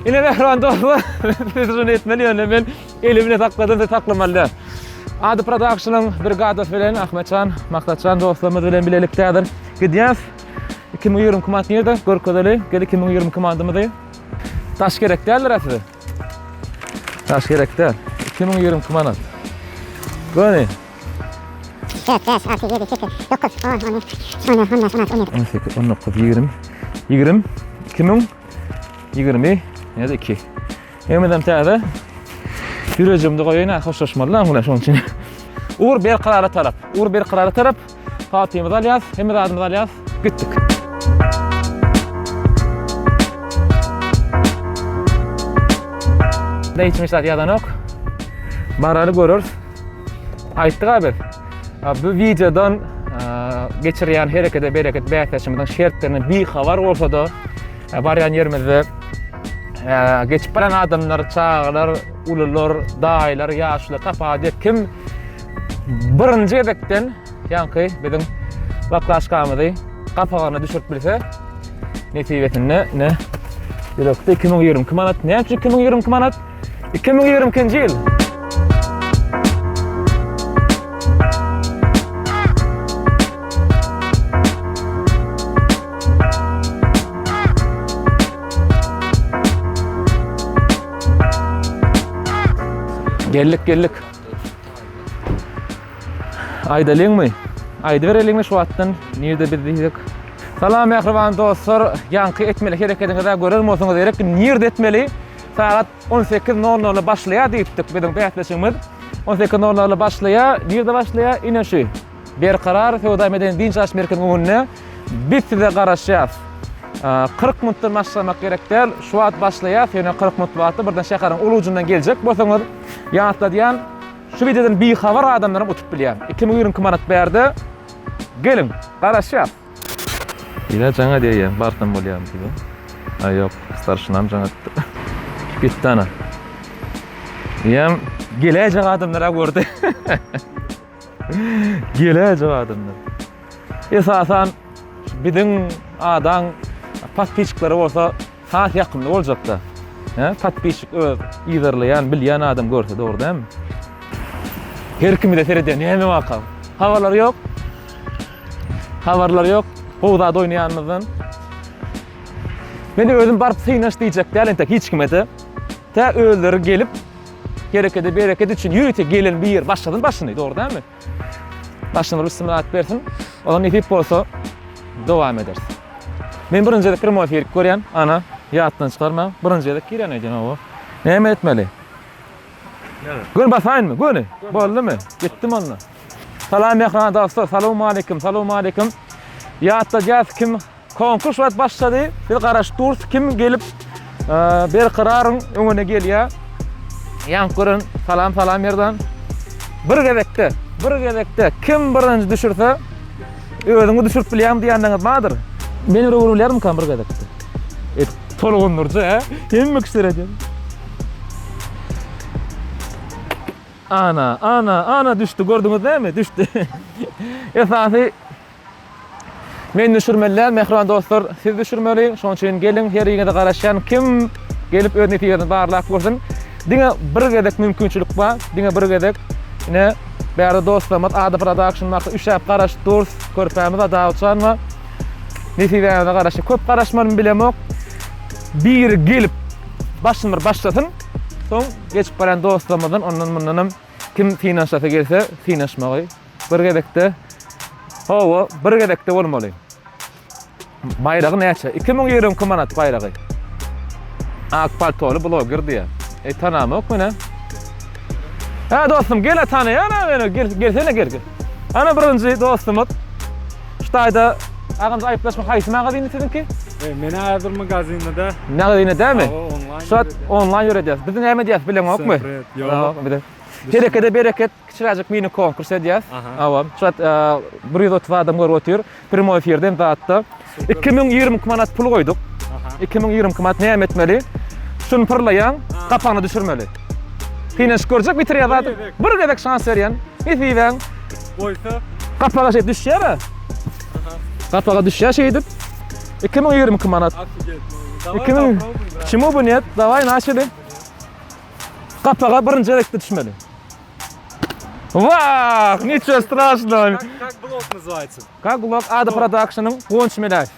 Ine mehriban dostlar, sizin etmeli yönde men elimine takladım da taklamalı. Ady Production'ın brigadası bilen Ahmetcan, Maktatcan dostlarımız bilen bilelikdedir. Gidýäs. 2020 komand nerede? Görkezeli. Gel 2020 komandymyzy. Taş gerek däldir size. Taş gerek däl. 2020 komand. Göni. 4, 5, 6, 7, 8, 9, 10, 12, 13, 14, 15, 16, 18, 19, 20, 20, ya da 2. Hemedem täze. Yüreğimde goýyna hoşlaşmadylar muňa şoň üçin. Uğur bir karara tarap. Uğur bir karara tarap. Fatih'imiz alyas, hemede adımız alyas. Gittik. Da hiç misal yadan ok. Baraly görür. Aýtdyk abi. Bu videodan geçirýän herekete bereket bäýtäçimizden şertlerini bir habar bolsa da barýan ýerimizde geçip baran adamlar, çağlar, ulular, daýlar, ýaşlar tapady kim birinji edekden ýanky bizim waklaşkamyzy gapagyna düşürip bilse netibetinde ne ýörekde 2020 komand näçe 2020 komand 2020-nji ýyl. Gellik. Ayda leňmi? Ayda bereliňmi şu wagtdan? Nerede bizdik? Salam mehriban dostlar. Ýanky etmeli hereketiniňizde görürüm bolsaňyz gerek. Nerede etmeli? Saat 18:00 başlaýar diýipdik bizim bäýtleşigimiz. 18:00 başlaýar. Nerede başlaýar? Ine şu. Bir karar Feodal Medeni Dinç Aşmerkin öňünde biz size garaşýar. 40 minutdan başlamak gerek däl. Şu wagt başlaýar. Ýöne 40 minut wagty birden şäherin ulu ucundan geljek bolsaňyz ýanatlaýan şu videodan bir habar adamlaryň utup bilýär. 2020 komand berdi. Gelin, garaşýar. Ýa jaňa diýýär, bartan bolýar diýip. Ay ýok, starşynam jaňa gitti ana. Ýam geläjek adamlara gördi. Geläjek adamlar. Esasan biziň adam patpiçklary bolsa saat ýakynda boljakda. Patpiçik öz ýyzarlayan, bilýän adam görse dogry dämi? Her kimi de sereden näme wakam? Habarlar ýok. Habarlar ýok. Howda oýnaýanmyzdan. Men özüm barp synaş diýjek däl entek hiç kimete. Ta öldür gelip gerekede bereket üçin ýürüte gelen bir ýer başladan başlany, dogry dämi? Başlanyr istimlat bersin. Olam netip bolsa dowam edersin. Men birinjide kirme ferik görýän, ana ýatdan çykarma. Birinjide kirýän ejen o. Näme etmeli? Gön basaýynmy? Göni. Boldymy? Gitdim onda. Salam mehriban dostlar. Salamu alaykum. Ýatda jas kim konkurs wagt başlady. Bir garaş durs kim gelip bir kararyň öňüne gelýär. Ýankyryn salam ýerden. Bir gezekde kim birinji düşürse özüňi düşürip bilýän diýendiňiz bardyr. Meni öwrülerdim kan bir gezekde. Tolgundurça, hemme kişiler ejen. Ana düştü, gördüňiz näme? Düştü. Esasy men düşürmeler, mehriban dostlar, siz düşürmeli. Şoň üçin gelin, her ýerine garaşan kim gelip öz netijelerini barlap görsin. Diňe bir gezek mümkinçilik bar, diňe bir gezek. Ine bäri dostlarymyz Ady Production marka 3 ýap garaş durs körpämiz adawçan we netijelerde garaşy köp garaşmany bilemok. Bir gelip başlasın. Soň geçip baran dostlarymyzdan ondan kim finanslasy gelse finansmagy bir gezekde bir gezekde bolmaly. Bayragy näçe? 2020 komand bayragy. Ak paltolu blogger diýär. Tanamok mene? Ha dostum gel tanıyan ana gelsene gel. Ana birinji dostumyz. Ştaýda agam ayıplaşmak haýsy magazyny sizinki? Meni hazır magazinda. Magazyny dämi? Online. Online ýöredýäs. Bizi näme diýäs bilemokmy? Ýok. Herekede bereket kiçiräjek mini konkurs edýäs. Awam. Şat 130 adam görüp otur. Primo efirden zatda 2020 komand pul goýduk. 2020 komand näme etmeli? Şunu pırlayan, kapağını düşürmeli. Finans görjek bitirýär. Bir gezek şans berýän. Etiben Boysa kapağa şey düşýär ha. Kapağa düşýär şey edip 2020 komand. 2000 Çimu bu niyet? Davay naşedi. Kapağa birinci elekte düşmeli. Vah, ничего страшного. Как блог называется? Как блог Ада Продакшн'ın Гонч Миляев.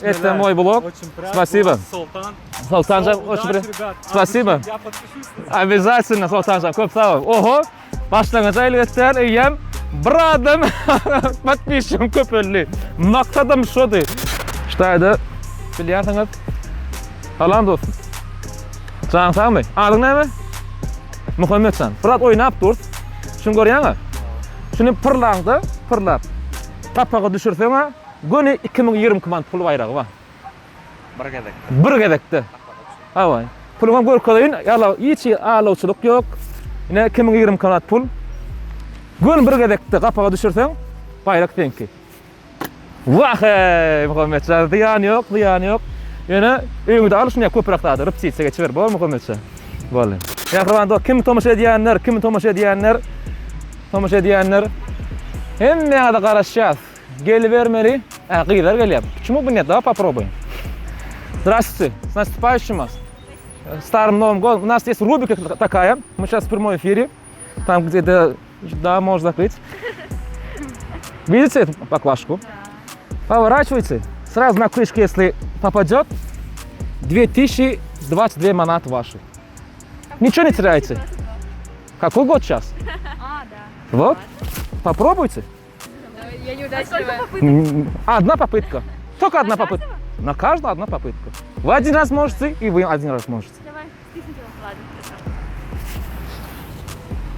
Это мой блог. Очень приятно. Спасибо. Султан. Султанжан, Удачи, очень приятно. ребят. Спасибо. Я подпишусь. Обязательно, Султанжан, köp sağ ol. Oho, başlangıç elbetler, iyem, bradım, подписчиким köp öldü. Maksadım şudu. İşte biliyorsanız, salam dostum. Can sağ mı? Adın ne mi? Muhammed Can. Fırat oynap dur. Şunu görüyorsun. Şunu pırlap. Kapağı düşürsene, günü 2020 komand pul bayrağı var. Bir gedekti. Havay. Pulum görkadayın, yala hiç ağlauçuluk yok. Yine 2020 komand pul. Gün bir gedekti, kapağı düşürsen, bayrak tenki. Vah Muhammed Can, ziyan yok. Yine öňüňde alışyn ýa köpürakdady, rıpçysa geçiber, bol Muhammed Can. Bol. Ýa-da kim tomaşa edýänler, hemmeňe de garaşýas. Gelivermeli, gyýlar gelýär. Çimu bu net, попробуем. Здравствуйте, с наступающим вас. Старым Новым годом. У нас есть рубрика такая, мы сейчас в прямом эфире, там где-то, да, можно закрыть. Видите эту баклажку? Поворачивайте, сразу на крышку, если попадет, 2022 манат ваши. Ничего не теряете. Какой год сейчас? Да. Вот, попробуйте. Я неудачливая. Одна попытка. Только одна попытка. На каждую одна попытка. Вы один раз можете, и вы один раз можете. Давай, стисните его. Ладно,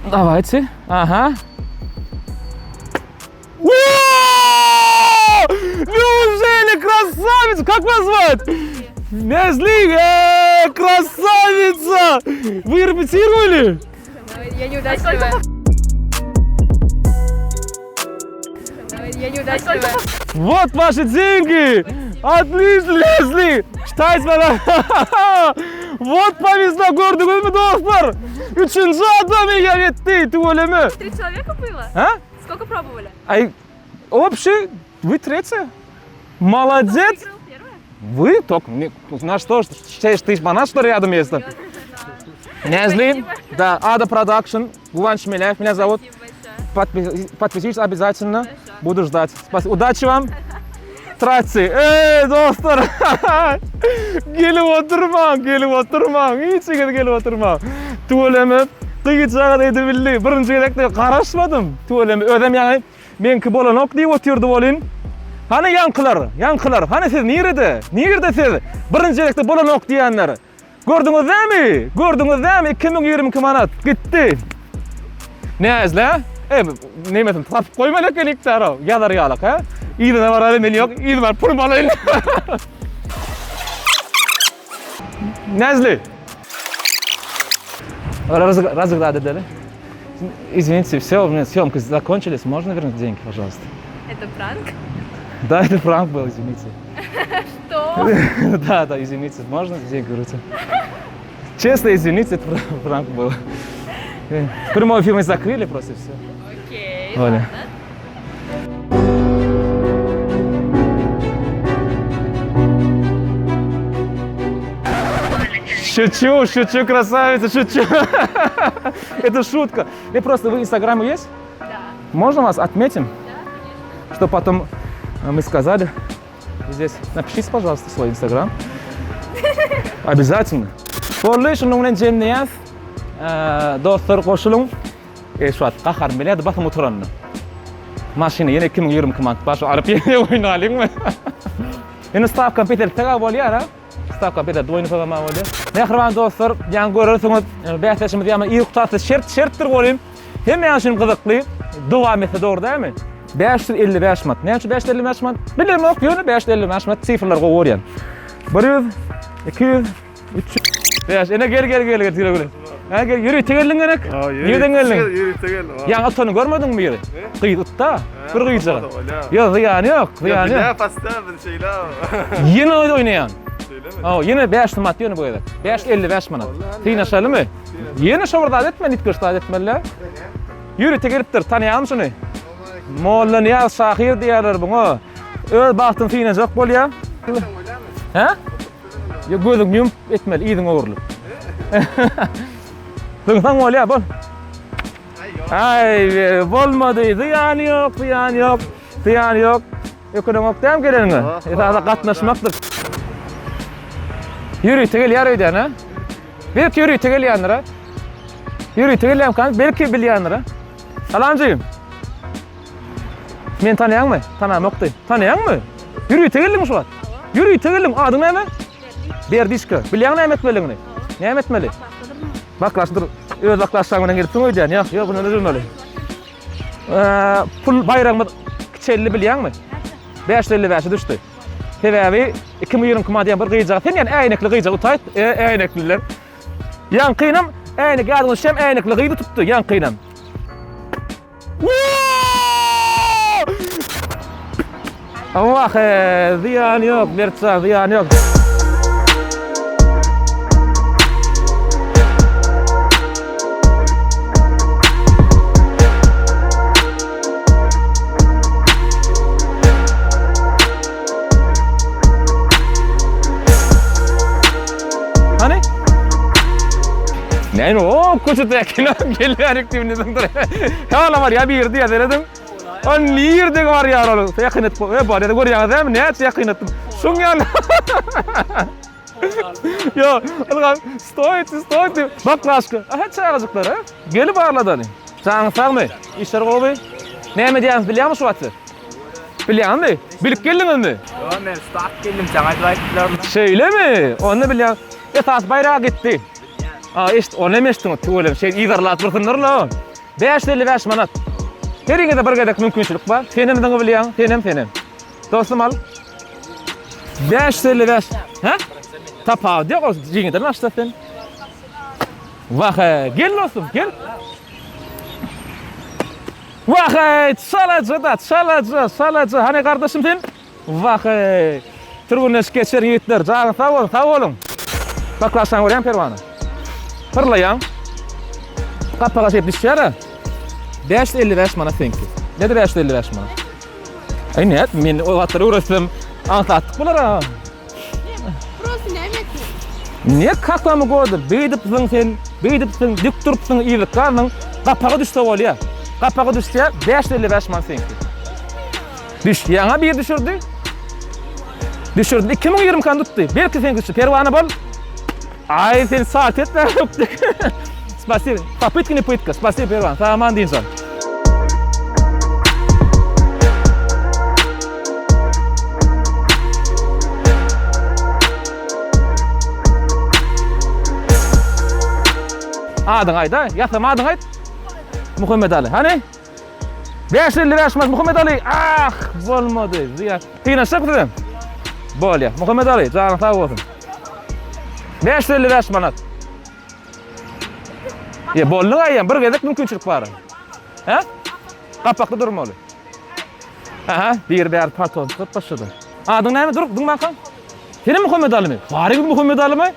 хорошо. Давайте. Ага. Неужели красавица? Как вас звать? Мезли! Красавица! Вы репетировали? Я неудачливая. Я неудачливая. Вот ваши деньги! Отлично, Лезли! Считайте меня! Вот повезло, gördünüz mü dostlar? Üçüncü adam ya yetti, tuvaleme. 3 человека было? А? Сколько пробовали? Ай, общий, вы третья. Молодец! Выиграл первое? Вы только, на что, считаешь, ты манат, что рядом есть? Незли, да, Ада Продакшн, Гуванч Миляев, меня зовут. Спасибо большое. Подпишитесь обязательно, Хорошо. буду ждать. Спасибо, удачи вам. Тратьте. Dostlar. Gelip oturmam. Hiç gelip oturmam. Tuvalemi kıyıcağı deydi bildi. Birinci elekte karaşmadım. Tuvalemi ödem yani. Menki bolanok diye oturdu bolin. Hani yankılar. Hani siz nerede siz? Birinci elekte bolanok diyenler. Gördünüz değil mi? 2020 manat gitti. Ne ezle? Nimetim tapıp koymalak elektar o. Yadar yalak ha. İyi de var alim yok. İyi var pul balayın. Nezli. Разыграли дали. Извините, все, у меня съемки закончились. Можно вернуть деньги, пожалуйста? Это пранк? Да, это пранк был, извините. Что? Да, извините. Можно деньги вернуть? Честно, извините, это пранк был. Прямой эфир мы закрыли просто все. Окей, Оля. ладно. Шучу, красавица, шучу. Это шутка. И просто вы Инстаграм есть? Да. Можно вас отметим? Да, конечно. Что потом мы сказали. Здесь напишите, пожалуйста, свой Инстаграм. Обязательно. Полный шунун джемнияс. Dostlar koşulun. Şu an kahar millet basım oturanını. Maşini yine 2020 komand başı arıp yine oynayalım mı? Yine staff computer taga bol ya. Staff computer oyunu falan mı oluyor? Mehriban dostlar, yan görürsünüz. Bahsetişimiz ama iyi kutası şerttir olayım. Hem yaşın kızıklı. Devam etse doğru değil mi? 555 mat. Ne için 555 mat? Bilmiyorum yok yönü 555 mat sıfırlar kovuyoryan. 100, 200, 300. Beş. Ene gel. Ha gel yürü tegelin gerek. Nereden geldin? Yürü tegel. Yan atını görmedin mi yeri? Kıyıtta. Bir kıyıca. Yok ziyanı yok. Ya pasta bir şeyler. Yine oynayan. Söyleme. Yine 5 mat yönü bu yere. 555 manat. Tıynaşalı mı? Yine şovurda etme, nit göçte etmeli. Yürü tegeliptir, tanıyalım şunu. Molla Niyaz Şahir diyorlar bunu. Öz baktın tıynaşak bol ya. Ha? Yo gözüň yumup etmeli, iziň oğurlup. Döňsen bolýar, bol. Ay, bolmady, ýany ýok, ýany ýok, ýany ýok. Ekonomik däm geleniňe. Esasy gatnaşmakdyr. Yürü, tegel ýarydan ha. Belki yürü, tegel ýandyra. Yürü, tegel ýam belki bilýändir. Salamjyym. Men tanıyanmı? Tanamokdy. Tanıyanmı? Yürü, tegelliň şu. Yürü, tegelliň. Adyň näme? Berdişka. Bilýän näme etmeliňni? Näme etmeli? Baklaşdyr. Öz baklaşsaň bilen gelipsiň öýdän. Ýok, ýok, bunu bilmeli. Pul bayrağmy kiçelli bilýänmi? 555 düşdi. Sebäbi 2020 diýen bir gyjak. Sen ýani äýnekli gyjak utaýt, äýnekliler. Ýan qynam, äýnek ýadyň şem äýnekli gyjy tutdy, ýan qynam. Allah, ziyan yok, Mertcan, ziyan yok. Hani? Ne o? Koçutakine geliyor aktivitenin de. Hala var ya bir yerde ya dedim. On yerde var ya oğlum. Yakın et. Bari de görüyorsunuz değil mi? Ne yakın ettim. Şun yani. Yo, oğlum stoy. Bak başka. Aha çayacaklar ha. Gelip ağırladı hani. Sen sağ mı? İşler kovi. Ne mi diyorsun biliyor musun vatı? Biliyor musun? Bilip geldiniz mi? Yo, men start geldim, sana aytdylar. Şöyle mi? Onu biliyorum. Esas bayrağı gitti. İşte onu emeştin o tuğulem. İzarlat bırsınlar la. 555 manat. Herine de bir gedek mümkünçilik var. Senem de biliyorsun. Senem. Dostum al. 555. Ha? Tapa diyor o jingiden açtı sen. Vah, gel dostum, gel. Vah, çalacı. Hani kardeşim sen? Vah, turguneş geçer yiğitler. Canım sağ olun. Baklarsan oraya pervana. Fırlayan. Kapağa şey düşer. 555 manat senki. Nedir 555 manat? Ay ne? Men o vatları uğraştım. Anlattık bular ha. Burası ne emek? Ne kaklamı godur? Beydipsin, dik turupsun, iyilik kalın. Kapağa düşse oluyor. Kapağa düşse 555 manat senki. Yana bir düşürdü. 2020 kan tuttu. Belki senki düştü. Pervana bol. Ay sen saat etme. Спасибо. Попытка не пытка. Спасибо, Перван. Tamam dinsan. Adın ayda. Yasam adın ayt. Muhammed Ali. Hani? 555 manat Muhammed Ali. Ah, bolmadı. Ziyan. Kıynaşık dedim. Bol ya. Muhammed Ali. Canın sağ olsun. 555 manat. Ya bolluň aýan bir gezek mümkinçilik bar. Ha? Kapakda durmaly. Aha, bir bär paton tutup başladı. Adyň näme? Dur, duň bakan. Senem Muhammed Ali mi? Bari Muhammed Ali mi?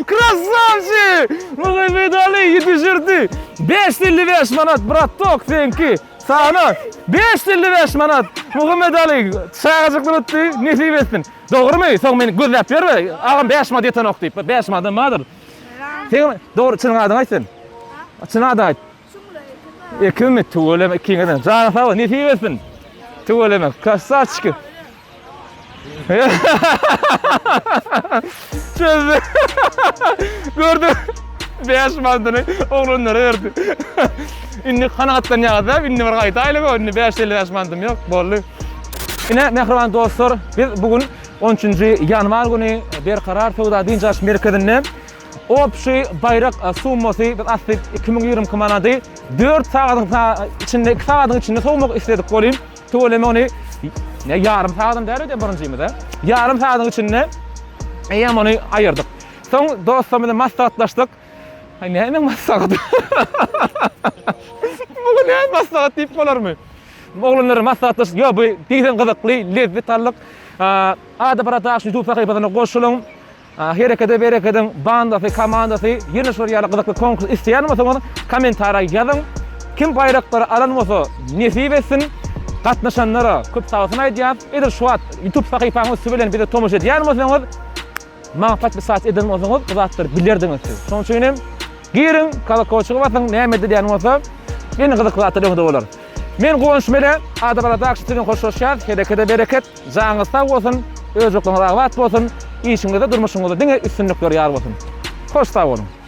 Krasavçı! Muhammed Ali yetişirdi. 555 manat, brat tok senki. Sana 555 manat. Muhammed Ali çağacaklar ötdi, nesip etsin. Doğru mu? Soň meni gözläp berme. Agam 5 manat ýeten ok diýip. 5 manat madyr. Sen doğru çyň adyň aýtyn. Çyň adyň aýt. Kim tuğulem kiňden. Jana sağ ol, nesip etsin. Tuğulem, krasavçı. Çözdü. Gördüm. 5 manatını oğlanlara verdi. Inni kanatdan ýagda, inni bir gaýta aýlyk, inni 555 manatim ýok, boldy. Ine mehriban dostlar, biz bugün 13-nji ýanwar güni Berkarar Sowda Dinjaş merkezinden opşy bayrak summasy biz asly 2020 manady 4 sagatyň içinde 2 sagatyň içinde sowmak istedik bolýan. Tuğulem onu ne yarım saatim däre de birinjimide. Yarım saatyň içinde eýem onu aýyrdyk. Soň dostlar bilen maslahatlaşdyk. Ay näme maslahat? Bugün näme maslahat diýip bolarmy? Oğlanlar maslahatlaşyp, "Yo, bu diýsen gyzykly, lezzet allyk. Ada bir ataş YouTube sahypasyna goşulyň. Herekede berekeden bandasy, komandasy, ýene şol ýaly gyzykly konkurs isleýän bolsa, kommentara ýazyň. Kim bayraklary alan bolsa, nesip etsin. gatnaşanlara köp sağsyn aýdýar. Eger şu wagt YouTube sahypamyz bilen bize tomuş edýärmiňiz, manfaat bir saat edin olsanız bu zatları bilerdiniz siz. Şoň üçin hem girin, kalakoçuğa basın, näme diýän bolsa, beni gyzyklatdy öňde bolar. Men goňşum ele, adamlara akşytyň hoşhoşýar, hedekede bereket, jaňyz sag bolsun, özüňizde rahat bolsun, işiňizde durmuşyňyzda diňe üstünlükler ýar bolsun. Hoş sag bolun.